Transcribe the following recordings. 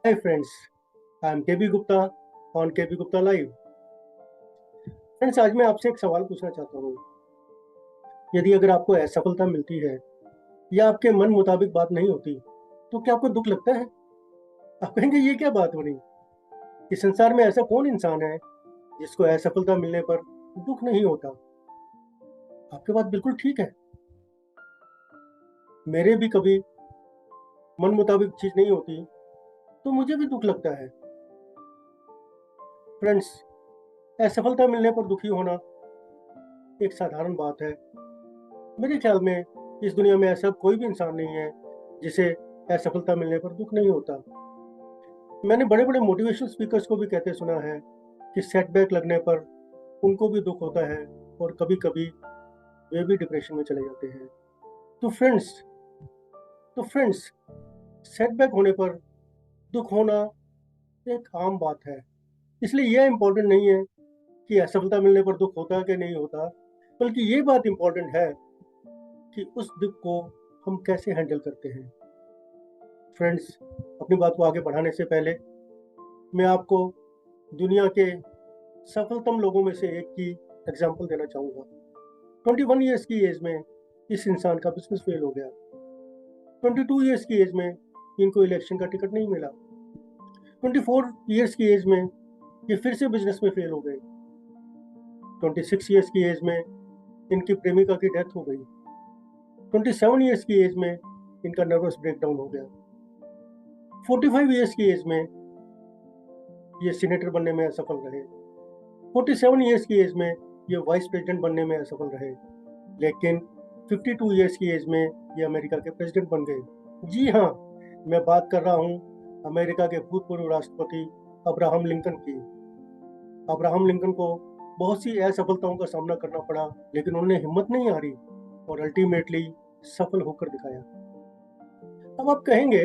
Hi friends, I am KB Gupta on KB Gupta Live. Friends, आज मैं आपसे एक सवाल पूछना चाहता हूँ। यदि अगर आपको असफलता मिलती है या आपके मन मुताबिक बात नहीं होती, तो क्या आपको दुख लगता है? आप कहेंगे ये क्या बात बनी? इस संसार में ऐसा कौन इंसान है जिसको असफलता मिलने पर दुख नहीं होता? आपकी बात बिल्कुल ठीक है। मेरे भी कभी मन मुताबिक चीज नहीं होती, तो मुझे भी दुख लगता है। फ्रेंड्स, असफलता मिलने पर दुखी होना एक साधारण बात है। मेरे ख्याल में इस दुनिया में ऐसा कोई भी इंसान नहीं है जिसे असफलता मिलने पर दुख नहीं होता। मैंने बड़े बड़े मोटिवेशनल स्पीकर्स को भी कहते सुना है कि सेटबैक लगने पर उनको भी दुख होता है और कभी कभी वे भी डिप्रेशन में चले जाते हैं। तो फ्रेंड्स तो फ्रेंड्स सेटबैक होने पर दुख होना एक आम बात है। इसलिए यह इम्पोर्टेंट नहीं है कि असफलता मिलने पर दुख होता है कि नहीं होता, बल्कि ये बात इम्पोर्टेंट है कि उस दुख को हम कैसे हैंडल करते हैं। फ्रेंड्स, अपनी बात को आगे बढ़ाने से पहले मैं आपको दुनिया के सफलतम लोगों में से एक की एग्जाम्पल देना चाहूँगा। 21 ईयर्स की एज में इस इंसान का बिजनेस फेल हो गया। 22 ईयर्स की एज में इनको इलेक्शन का टिकट नहीं मिला। 24 ईयर्स की एज में ये फिर से बिजनेस में फेल हो गए। 26 ईयर्स की एज में इनकी प्रेमिका की डेथ हो गई। 27 ईयर्स की एज में इनका नर्वस ब्रेकडाउन हो गया। 45 ईयर्स की एज में ये सीनेटर बनने में असफल रहे। 47 ईयर्स की एज में ये वाइस प्रेसिडेंट बनने में असफल रहे। लेकिन 52 ईयर्स की एज में ये अमेरिका के प्रेसिडेंट बन गए। जी हाँ, मैं बात कर रहा हूँ अमेरिका के भूतपूर्व राष्ट्रपति अब्राहम लिंकन की। अब्राहम लिंकन को बहुत सी असफलताओं का सामना करना पड़ा, लेकिन उन्होंने हिम्मत नहीं हारी और अल्टीमेटली सफल होकर दिखाया। अब आप कहेंगे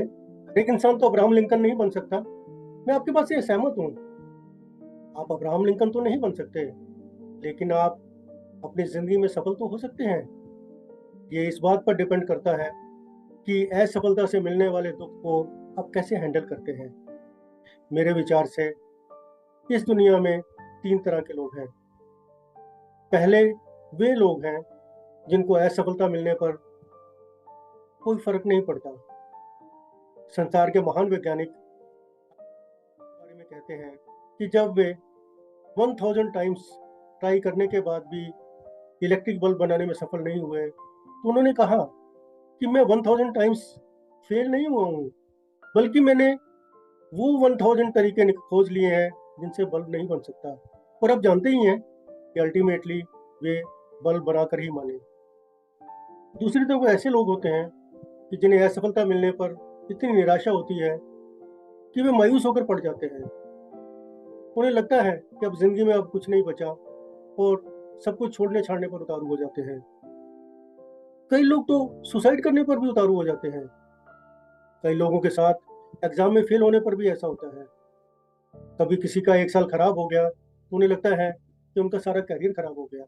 एक इंसान तो अब्राहम लिंकन नहीं बन सकता। मैं आपके बात से सहमत हूँ। आप अब्राहम लिंकन तो नहीं बन सकते, लेकिन आप अपनी जिंदगी में सफल तो हो सकते हैं। ये इस बात पर डिपेंड करता है कि असफलता से मिलने वाले दुख को आप कैसे हैंडल करते हैं। मेरे विचार से इस दुनिया में तीन तरह के लोग हैं। पहले वे लोग हैं जिनको असफलता मिलने पर कोई फर्क नहीं पड़ता। संसार के महान वैज्ञानिक बारे में कहते हैं कि जब वे 1000 टाइम्स ट्राई करने के बाद भी इलेक्ट्रिक बल्ब बनाने में सफल नहीं हुए, तो उन्होंने कहा कि मैं 1000 टाइम्स फेल नहीं हुआ हूँ, बल्कि मैंने वो 1000 तरीके खोज लिए हैं जिनसे बल्ब नहीं बन सकता। और आप जानते ही हैं कि अल्टीमेटली वे बल्ब बनाकर ही माने। दूसरी तरफ ऐसे लोग होते हैं कि जिन्हें असफलता मिलने पर इतनी निराशा होती है कि वे मायूस होकर पड़ जाते हैं। उन्हें लगता है कि अब जिंदगी में अब कुछ नहीं बचा और सब कुछ छोड़ने छाड़ने पर उतारू हो जाते हैं। कई लोग तो सुसाइड करने पर भी उतारू हो जाते हैं। कई लोगों के साथ एग्जाम में फेल होने पर भी ऐसा होता है। कभी किसी का एक साल खराब हो गया तो उन्हें लगता है कि उनका सारा करियर खराब हो गया।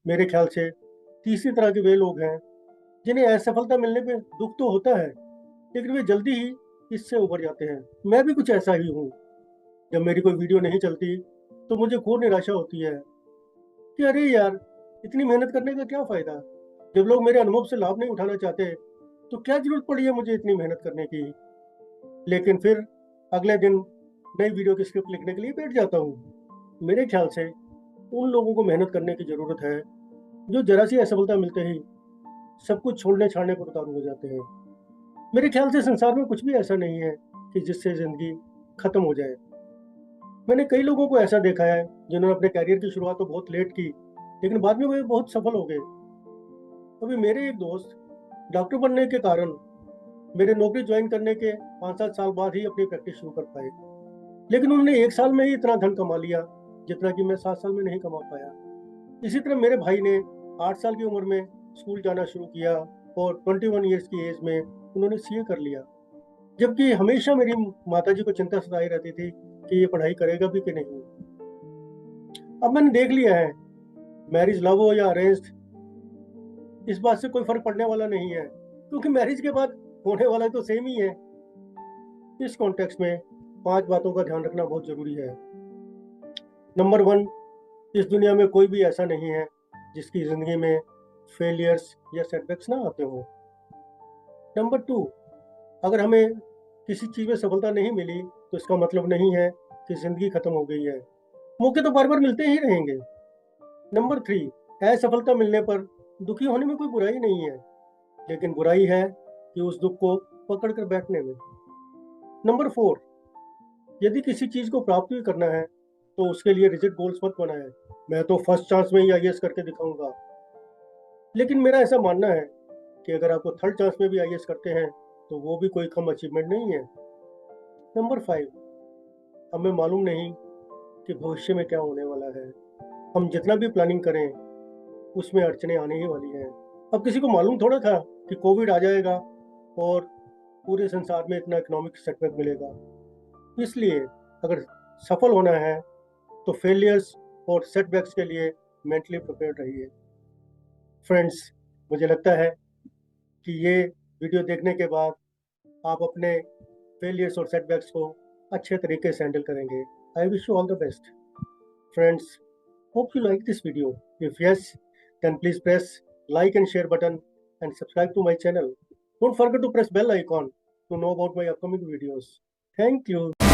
मेरे ख्याल से तीसरी तरह के वे लोग हैं जिन्हें असफलता मिलने पे दुख तो होता है, लेकिन वे जल्दी ही इससे उबर जाते हैं। मैं भी कुछ ऐसा ही हूँ। जब मेरी कोई वीडियो नहीं चलती तो मुझे घोर निराशा होती है कि अरे यार, इतनी मेहनत करने का क्या फायदा। जब लोग मेरे अनुभव से लाभ नहीं उठाना चाहते, तो क्या जरूरत पड़ी है मुझे इतनी मेहनत करने की। लेकिन फिर अगले दिन नई वीडियो की स्क्रिप्ट लिखने के लिए बैठ जाता हूँ। मेरे ख्याल से उन लोगों को मेहनत करने की जरूरत है जो जरा सी असफलता मिलते ही सब कुछ छोड़ने छाड़ने पर उतारू हो जाते हैं। मेरे ख्याल से संसार में कुछ भी ऐसा नहीं है कि जिससे जिंदगी खत्म हो जाए। मैंने कई लोगों को ऐसा देखा है जिन्होंने अपने करियर की शुरुआत तो बहुत लेट की, लेकिन बाद में वे बहुत सफल हो गए। अभी मेरे एक दोस्त डॉक्टर बनने के कारण मेरे नौकरी ज्वाइन करने के 5-7 साल बाद ही अपनी प्रैक्टिस शुरू कर पाए, लेकिन उन्होंने एक साल में ही इतना धन कमा लिया जितना कि मैं 7 साल में नहीं कमा पाया। इसी तरह मेरे भाई ने 8 साल की उम्र में स्कूल जाना शुरू किया और 21 ईयर्स की एज में उन्होंने सीए कर लिया। जबकि हमेशा मेरी माता जी को चिंता सताई रहती थी कि ये पढ़ाई करेगा भी कि नहीं। अब मैंने देख लिया है, मैरिज लव हो या अरेंज्ड, इस बात से कोई फर्क पड़ने वाला नहीं है, क्योंकि मैरिज के बाद होने वाला तो सेम ही है। इस कॉन्टेक्स्ट में 5 बातों का ध्यान रखना बहुत ज़रूरी है। नंबर 1, इस दुनिया में कोई भी ऐसा नहीं है जिसकी ज़िंदगी में फेलियर्स या सेटबैक्स ना आते हों। नंबर 2, अगर हमें किसी चीज़ में सफलता नहीं मिली तो इसका मतलब नहीं है कि ज़िंदगी खत्म हो गई है। मौके तो बार-बार मिलते ही रहेंगे। नंबर 3, असफलता मिलने पर दुखी होने में कोई बुराई नहीं है, लेकिन बुराई है कि उस दुःख को पकड़ कर बैठने में। नंबर 4, यदि किसी चीज़ को प्राप्त भी करना है, तो उसके लिए रिजिड गोल्स मत बनाएँ। मैं तो फर्स्ट चांस में ही आईएएस करके दिखाऊँगा। लेकिन मेरा ऐसा मानना है कि अगर आप थर्ड चांस में भी आईएएस करते हैं, तो वो भी कोई कम अचीवमेंट नहीं है। नंबर 5, हमें मालूम नहीं कि भविष्य में क्या होने वाला है। हम जितना भी प्लानिंग करें, उसमें अड़चनें आने ही वाली हैं। अब किसी को मालूम थोड़ा था कि कोविड आ जाएगा और पूरे संसार में इतना इकोनॉमिक सेटबैक मिलेगा। इसलिए अगर सफल होना है, तो फेलियर्स और सेटबैक्स के लिए मेंटली प्रिपेयर्ड रहिए। फ्रेंड्स, मुझे लगता है कि ये वीडियो देखने के बाद आप अपने फेलियर्स और सेटबैक्स को अच्छे तरीके से हैंडल करेंगे। I wish you all the best. Friends, hope you like this video. If yes, then please press like and share button and subscribe to my channel. Don't forget to press bell icon to know about my upcoming videos. Thank you.